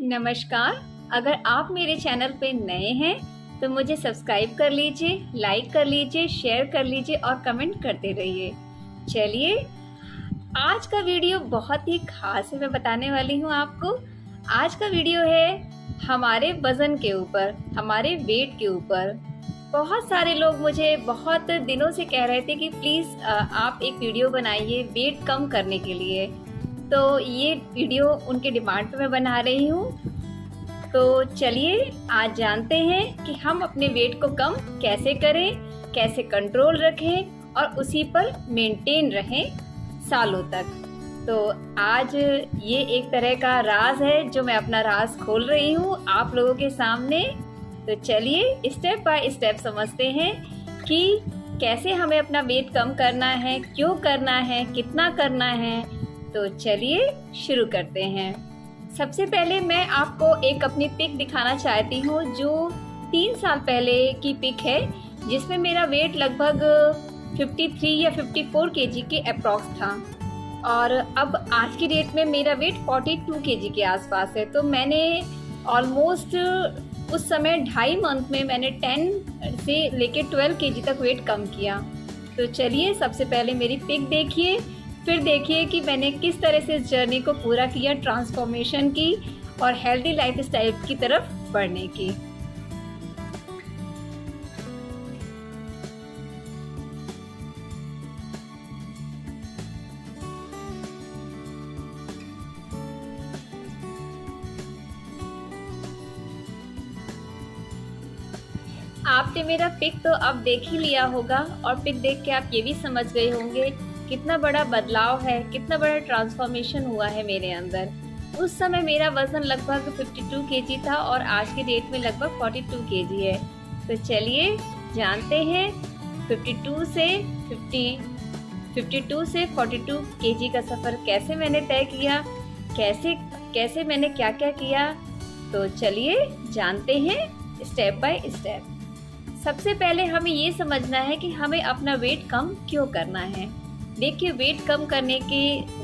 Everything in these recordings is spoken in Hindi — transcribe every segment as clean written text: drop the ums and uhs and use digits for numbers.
नमस्कार। अगर आप मेरे चैनल पे नए हैं तो मुझे सब्सक्राइब कर लीजिए, लाइक कर लीजिए, शेयर कर लीजिए और कमेंट करते रहिए। चलिए, आज का वीडियो बहुत ही खास है। मैं बताने वाली हूँ आपको। आज का वीडियो है हमारे वज़न के ऊपर, हमारे वेट के ऊपर। बहुत सारे लोग मुझे बहुत दिनों से कह रहे थे कि प्लीज़ आप एक वीडियो बनाइए वेट कम करने के लिए। तो ये वीडियो उनके डिमांड पे मैं बना रही हूँ। तो चलिए आज जानते हैं कि हम अपने वेट को कम कैसे करें, कैसे कंट्रोल रखें और उसी पर मेंटेन रहें सालों तक। तो आज ये एक तरह का राज है जो मैं अपना राज खोल रही हूँ आप लोगों के सामने। तो चलिए स्टेप बाय स्टेप समझते हैं कि कैसे हमें अपना वेट कम करना है, क्यों करना है, कितना करना है। तो चलिए शुरू करते हैं। सबसे पहले मैं आपको एक अपनी पिक दिखाना चाहती हूँ जो 3 साल पहले की पिक है, जिसमें मेरा वेट लगभग 53 या 54 केजी के अप्रॉक्स था और अब आज की डेट में मेरा वेट 42 केजी के आसपास है। तो मैंने ऑलमोस्ट उस समय 2.5 मंथ में मैंने 10 से लेके 12 केजी तक वेट कम किया। तो चलिए सबसे पहले मेरी पिक देखिए, फिर देखिए कि मैंने किस तरह से इस जर्नी को पूरा किया, ट्रांसफॉर्मेशन की और हेल्दी लाइफस्टाइल की तरफ बढ़ने की। आपने मेरा पिक तो अब देख ही लिया होगा और पिक देख के आप ये भी समझ गए होंगे कितना बड़ा बदलाव है, कितना बड़ा ट्रांसफॉर्मेशन हुआ है मेरे अंदर। उस समय मेरा वज़न लगभग 52 केजी था और आज की डेट में लगभग 42 केजी है। तो चलिए जानते हैं 52 से 42 केजी का सफ़र कैसे मैंने तय किया, कैसे मैंने क्या क्या किया। तो चलिए जानते हैं स्टेप बाय स्टेप। सबसे पहले हमें ये समझना है कि हमें अपना वेट कम क्यों करना है। देखिए, वेट कम करने के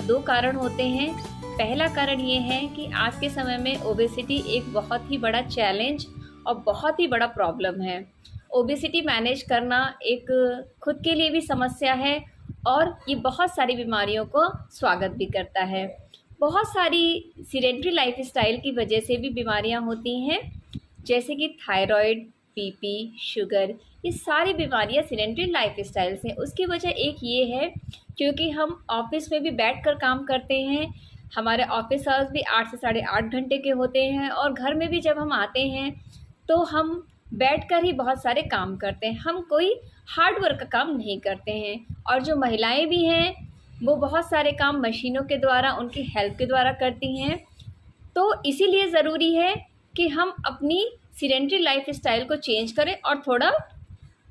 2 कारण होते हैं। पहला कारण ये है कि आज के समय में ओबेसिटी एक बहुत ही बड़ा चैलेंज और बहुत ही बड़ा प्रॉब्लम है। ओबेसिटी मैनेज करना एक खुद के लिए भी समस्या है और ये बहुत सारी बीमारियों को स्वागत भी करता है। बहुत सारी सीडेंट्री लाइफस्टाइल की वजह से भी बीमारियां होती हैं, जैसे कि थायराइड, बीपी, शुगर। ये सारी बीमारियां सीडेंट्री लाइफस्टाइल से। उसकी वजह एक ये है क्योंकि हम ऑफिस में भी बैठकर काम करते हैं। हमारे ऑफिस आवर्स भी 8 से 8.5 घंटे के होते हैं और घर में भी जब हम आते हैं तो हम बैठकर ही बहुत सारे काम करते हैं। हम कोई हार्ड वर्क का काम नहीं करते हैं। और जो महिलाएं भी हैं वो बहुत सारे काम मशीनों के द्वारा, उनकी हेल्प के द्वारा करती हैं। तो इसीलिए ज़रूरी है कि हम अपनी सीडेंट्री लाइफस्टाइल को चेंज करें और थोड़ा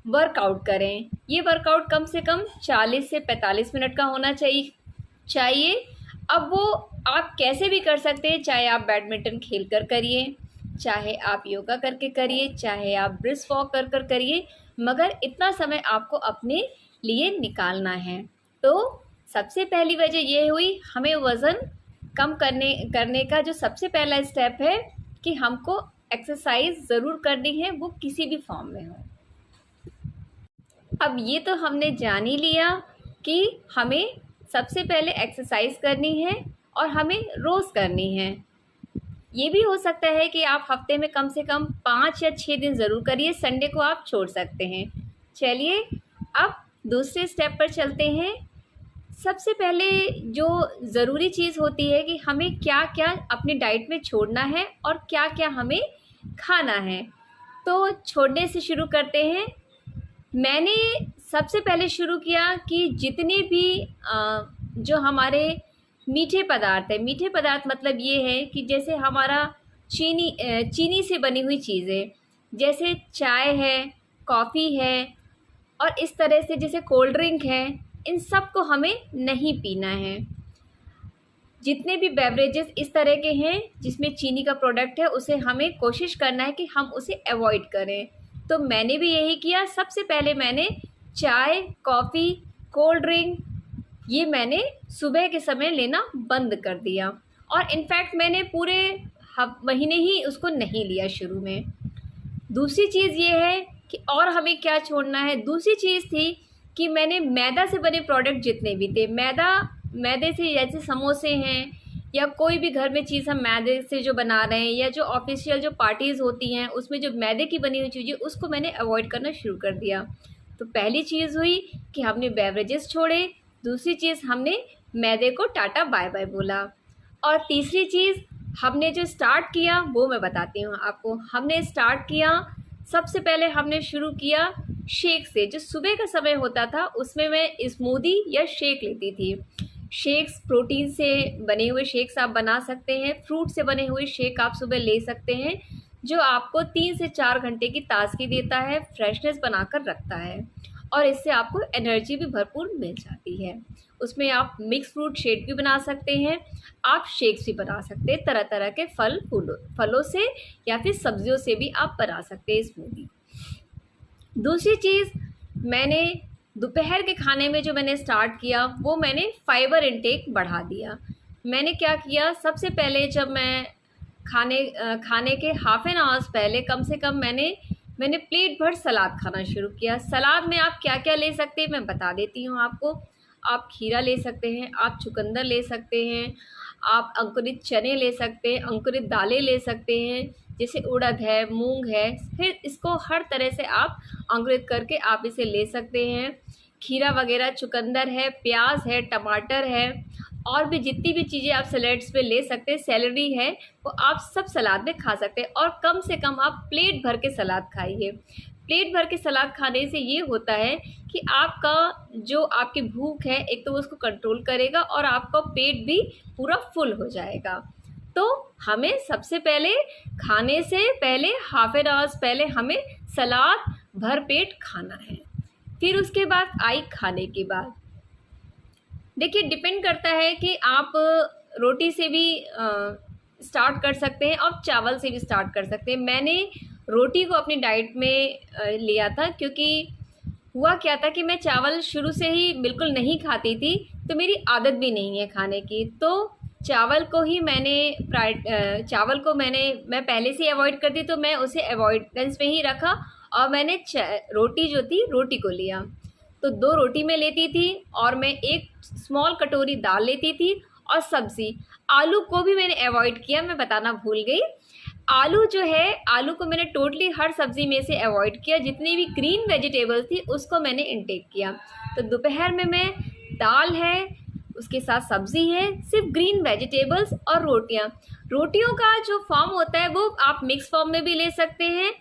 वर्कआउट करें। ये वर्कआउट कम से कम 40 से 45 मिनट का होना चाहिए। अब वो आप कैसे भी कर सकते हैं, चाहे आप बैडमिंटन खेल कर करिए, चाहे आप योगा करके करिए, चाहे आप ब्रिस्क वॉक कर करिए, मगर इतना समय आपको अपने लिए निकालना है। तो सबसे पहली वजह ये हुई, हमें वज़न कम करने का जो सबसे पहला स्टेप है कि हमको एक्सरसाइज ज़रूर करनी है, वो किसी भी फॉर्म में हो। अब ये तो हमने जान ही लिया कि हमें सबसे पहले एक्सरसाइज करनी है और हमें रोज़ करनी है। ये भी हो सकता है कि आप हफ्ते में कम से कम 5 या 6 दिन ज़रूर करिए, संडे को आप छोड़ सकते हैं। चलिए अब दूसरे स्टेप पर चलते हैं। सबसे पहले जो ज़रूरी चीज़ होती है कि हमें क्या क्या अपनी डाइट में छोड़ना है और क्या क्या हमें खाना है। तो छोड़ने से शुरू करते हैं। मैंने सबसे पहले शुरू किया कि जितने भी जो हमारे मीठे पदार्थ है, मीठे पदार्थ मतलब ये है कि जैसे हमारा चीनी से बनी हुई चीज़ें, जैसे चाय है, कॉफ़ी है और इस तरह से जैसे कोल्ड ड्रिंक है, इन सब को हमें नहीं पीना है। जितने भी बेवरेजेस इस तरह के हैं जिसमें चीनी का प्रोडक्ट है, उसे हमें कोशिश करना है कि हम उसे अवॉइड करें। तो मैंने भी यही किया। सबसे पहले मैंने चाय, कॉफ़ी, कोल्ड ड्रिंक ये मैंने सुबह के समय लेना बंद कर दिया और इनफैक्ट मैंने पूरे महीने ही उसको नहीं लिया शुरू में। दूसरी चीज़ ये है कि और हमें क्या छोड़ना है। दूसरी चीज़ थी कि मैंने मैदा से बने प्रोडक्ट जितने भी थे, मैदे से जैसे समोसे हैं या कोई भी घर में चीज़ हम मैदे से जो बना रहे हैं, या जो ऑफिशियल जो पार्टीज़ होती हैं उसमें जो मैदे की बनी हुई चीज़ें, उसको मैंने अवॉइड करना शुरू कर दिया। तो पहली चीज़ हुई कि हमने बेवरेजेस छोड़े। दूसरी चीज़, हमने मैदे को टाटा बाय बाय बोला। और तीसरी चीज़ हमने जो स्टार्ट किया वो मैं बताती हूँ आपको। हमने स्टार्ट किया, सबसे पहले हमने शुरू किया शेक से। जो सुबह का समय होता था उसमें मैं स्मूदी या शेक लेती थी। शेक्स, प्रोटीन से बने हुए शेक्स आप बना सकते हैं, फ्रूट से बने हुए शेक आप सुबह ले सकते हैं, जो आपको 3 से 4 घंटे की ताजगी देता है, फ्रेशनेस बनाकर रखता है और इससे आपको एनर्जी भी भरपूर मिल जाती है। उसमें आप मिक्स फ्रूट शेक भी बना सकते हैं, आप शेक्स भी बना सकते हैं, तरह तरह के फलों से या फिर सब्जियों से भी आप बना सकते हैं स्मूदी। दूसरी चीज़, मैंने दोपहर के खाने में जो मैंने स्टार्ट किया वो मैंने फाइबर इंटेक बढ़ा दिया। मैंने क्या किया, सबसे पहले जब मैं खाने के हाफ एन आवर्स पहले कम से कम मैंने प्लेट भर सलाद खाना शुरू किया। सलाद में आप क्या क्या ले सकते हैं मैं बता देती हूँ आपको। आप खीरा ले सकते हैं, आप चुकंदर ले सकते हैं, आप अंकुरित चने ले सकते हैं, अंकुरित दालें ले सकते हैं, जैसे उड़द है, मूंग है। फिर इसको हर तरह से आप अंकुरित करके आप इसे ले सकते हैं। खीरा वगैरह, चुकंदर है, प्याज है, टमाटर है, और भी जितनी भी चीज़ें आप सलाड्स पे ले सकते हैं, सैलरी है, वो आप सब सलाद में खा सकते हैं। और कम से कम आप प्लेट भर के सलाद खाइए। प्लेट भर के सलाद खाने से ये होता है कि आपका जो आपकी भूख है, एक तो वो उसको कंट्रोल करेगा और आपका पेट भी पूरा फुल हो जाएगा। तो हमें सबसे पहले खाने से पहले हाफ एन आवर्स पहले हमें सलाद भर पेट खाना है। फिर उसके बाद आई खाने के बाद। देखिए, डिपेंड करता है कि आप रोटी से भी स्टार्ट कर सकते हैं और चावल से भी स्टार्ट कर सकते हैं। मैंने रोटी को अपनी डाइट में लिया था, क्योंकि हुआ क्या था कि मैं चावल शुरू से ही बिल्कुल नहीं खाती थी, तो मेरी आदत भी नहीं है खाने की। तो चावल को मैं पहले से अवॉइड करती, तो मैं उसे अवॉइडेंस में ही रखा और मैंने रोटी जो थी रोटी को लिया। तो 2 रोटी मैं लेती थी और मैं 1 स्मॉल कटोरी दाल लेती थी और सब्ज़ी। आलू को भी मैंने अवॉइड किया, मैं बताना भूल गई। आलू जो है, आलू को मैंने टोटली हर सब्ज़ी में से अवॉइड किया। जितनी भी ग्रीन वेजिटेबल्स थी उसको मैंने इंटेक किया। तो दोपहर में मैं दाल है, उसके साथ सब्ज़ी है, सिर्फ ग्रीन वेजिटेबल्स और रोटियों का जो फॉर्म होता है वो आप मिक्स फॉर्म में भी ले सकते हैं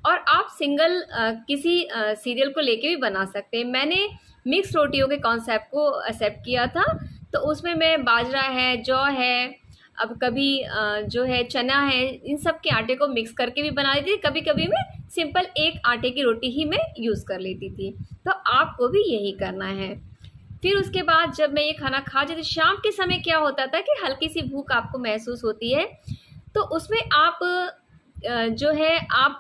और आप सिंगल किसी सीरियल को लेके भी बना सकते हैं। मैंने मिक्स रोटियों के कॉन्सेप्ट को एक्सेप्ट किया था, तो उसमें मैं बाजरा है, जौ है, अब कभी जो है चना है, इन सब के आटे को मिक्स करके भी बना लेती थी। कभी कभी मैं सिंपल एक आटे की रोटी ही मैं यूज़ कर लेती थी। तो आपको भी यही करना है। फिर उसके बाद जब मैं ये खाना खा जाती, शाम के समय क्या होता था कि हल्की सी भूख आपको महसूस होती है, तो उसमें आप जो है आप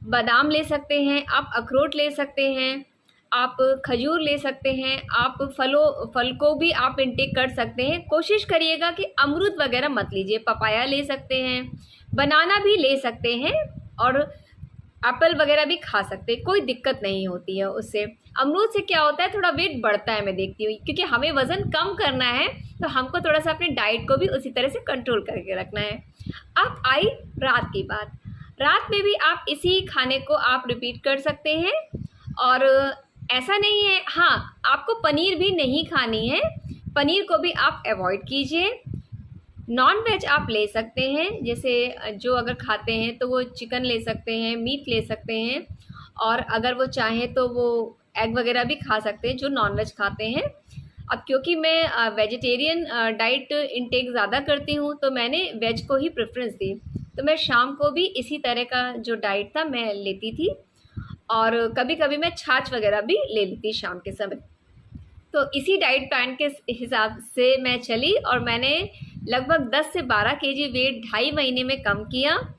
बादाम ले सकते हैं, आप अखरोट ले सकते हैं, आप खजूर ले सकते हैं, आप फल को भी आप इंटेक कर सकते हैं। कोशिश करिएगा कि अमरूद वगैरह मत लीजिए। पपाया ले सकते हैं, बनाना भी ले सकते हैं और एप्पल वगैरह भी खा सकते हैं, कोई दिक्कत नहीं होती है उससे। अमरूद से क्या होता है, थोड़ा वेट बढ़ता है, मैं देखती हूँ, क्योंकि हमें वज़न कम करना है, तो हमको थोड़ा सा अपनी डाइट को भी उसी तरह से कंट्रोल करके रखना है। अब आई रात की बात। रात में भी आप इसी खाने को आप रिपीट कर सकते हैं। और ऐसा नहीं है, हाँ, आपको पनीर भी नहीं खानी है, पनीर को भी आप अवॉइड कीजिए। नॉन वेज आप ले सकते हैं, जैसे जो अगर खाते हैं तो वो चिकन ले सकते हैं, मीट ले सकते हैं, और अगर वो चाहें तो वो एग वगैरह भी खा सकते हैं जो नॉन वेज खाते हैं। अब क्योंकि मैं वेजिटेरियन डाइट इंटेक ज़्यादा करती हूँ, तो मैंने वेज को ही प्रेफरेंस दी। तो मैं शाम को भी इसी तरह का जो डाइट था मैं लेती थी, और कभी कभी मैं छाछ वगैरह भी ले लेती शाम के समय। तो इसी डाइट प्लान के हिसाब से मैं चली और मैंने लगभग 10 से 12 केजी वेट 2.5 महीने में कम किया,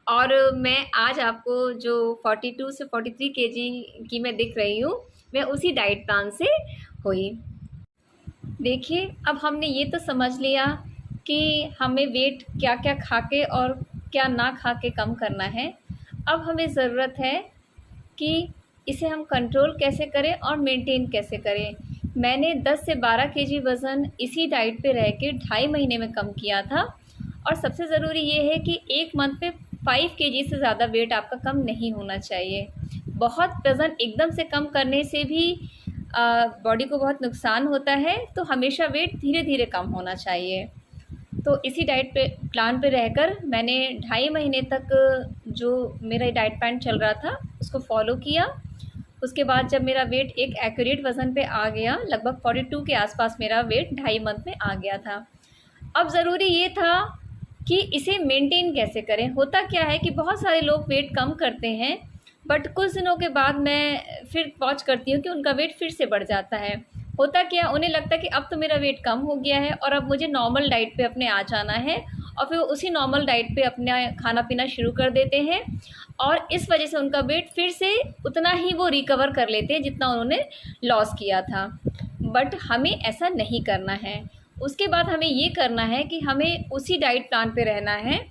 और मैं आज आपको जो 42 से 43 केजी की मैं दिख रही हूँ, मैं उसी डाइट प्लान से हुई। देखिए, अब हमने ये तो समझ लिया कि हमें वेट क्या क्या खा के और क्या ना खा के कम करना है। अब हमें ज़रूरत है कि इसे हम कंट्रोल कैसे करें और मेंटेन कैसे करें। मैंने 10 से 12 केजी वज़न इसी डाइट पे रह के 2.5 महीने में कम किया था। और सबसे ज़रूरी ये है कि 1 मंथ पे 5 केजी से ज़्यादा वेट आपका कम नहीं होना चाहिए। बहुत वज़न एकदम से कम करने से भी बॉडी को बहुत नुकसान होता है, तो हमेशा वेट धीरे धीरे कम होना चाहिए। तो इसी डाइट पे प्लान पे रहकर मैंने 2.5 महीने तक जो मेरा डाइट प्लान चल रहा था उसको फॉलो किया। उसके बाद जब मेरा वेट एक एक्यूरेट वज़न पे आ गया, लगभग 42 के आसपास मेरा वेट 2.5 मंथ में आ गया था। अब ज़रूरी ये था कि इसे मेंटेन कैसे करें। होता क्या है कि बहुत सारे लोग वेट कम करते हैं, बट कुछ दिनों के बाद मैं फिर वॉच करती हूँ कि उनका वेट फिर से बढ़ जाता है। होता क्या, उन्हें लगता है कि अब तो मेरा वेट कम हो गया है और अब मुझे नॉर्मल डाइट पे अपने आ जाना है, और फिर उसी नॉर्मल डाइट पे अपना खाना पीना शुरू कर देते हैं, और इस वजह से उनका वेट फिर से उतना ही वो रिकवर कर लेते हैं जितना उन्होंने लॉस किया था। बट हमें ऐसा नहीं करना है। उसके बाद हमें ये करना है कि हमें उसी डाइट प्लान पे रहना है,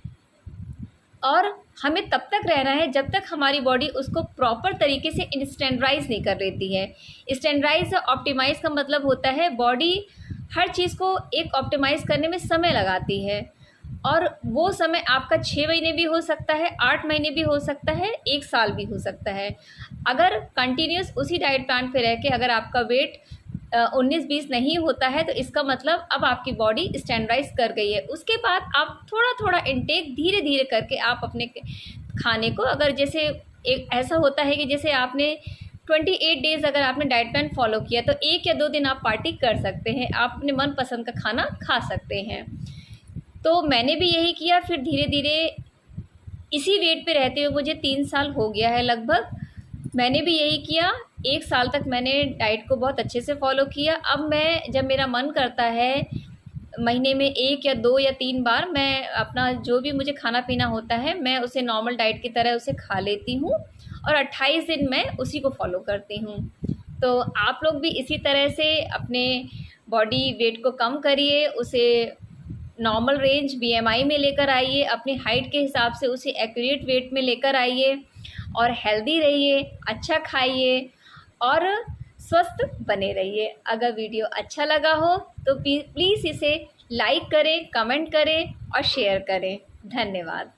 और हमें तब तक रहना है जब तक हमारी बॉडी उसको प्रॉपर तरीके से स्टैंडर्डाइज़ नहीं कर लेती है। स्टैंडर्डाइज़ और ऑप्टिमाइज़ का मतलब होता है बॉडी हर चीज़ को एक ऑप्टिमाइज़ करने में समय लगाती है, और वो समय आपका 6 महीने भी हो सकता है, 8 महीने भी हो सकता है, 1 साल भी हो सकता है। अगर कंटिन्यूस उसी डाइट प्लान पे रह के अगर आपका वेट 19-20 नहीं होता है, तो इसका मतलब अब आपकी बॉडी स्टैंडर्डाइज कर गई है। उसके बाद आप थोड़ा थोड़ा इनटेक धीरे धीरे करके आप अपने खाने को, अगर जैसे एक ऐसा होता है कि जैसे आपने 28 डेज़ अगर आपने डाइट प्लान फॉलो किया, तो 1 या 2 दिन आप पार्टी कर सकते हैं, आप अपने मनपसंद का खाना खा सकते हैं। तो मैंने भी यही किया। फिर धीरे धीरे इसी वेट पे रहते हुए मुझे 3 साल हो गया है लगभग। मैंने भी यही किया। 1 साल तक मैंने डाइट को बहुत अच्छे से फॉलो किया। अब मैं जब मेरा मन करता है, महीने में 1 या 2 या 3 बार मैं अपना जो भी मुझे खाना पीना होता है, मैं उसे नॉर्मल डाइट की तरह उसे खा लेती हूँ, और 28 दिन मैं उसी को फॉलो करती हूँ। तो आप लोग भी इसी तरह से अपने बॉडी वेट को कम करिए, उसे नॉर्मल रेंज बीएमआई में लेकर आइए, अपनी हाइट के हिसाब से उसे एक्यूरेट वेट में लेकर आइए, और हेल्दी रहिए, अच्छा खाइए और स्वस्थ बने रहिए। अगर वीडियो अच्छा लगा हो तो प्लीज़ इसे लाइक करें, कमेंट करें और शेयर करें। धन्यवाद।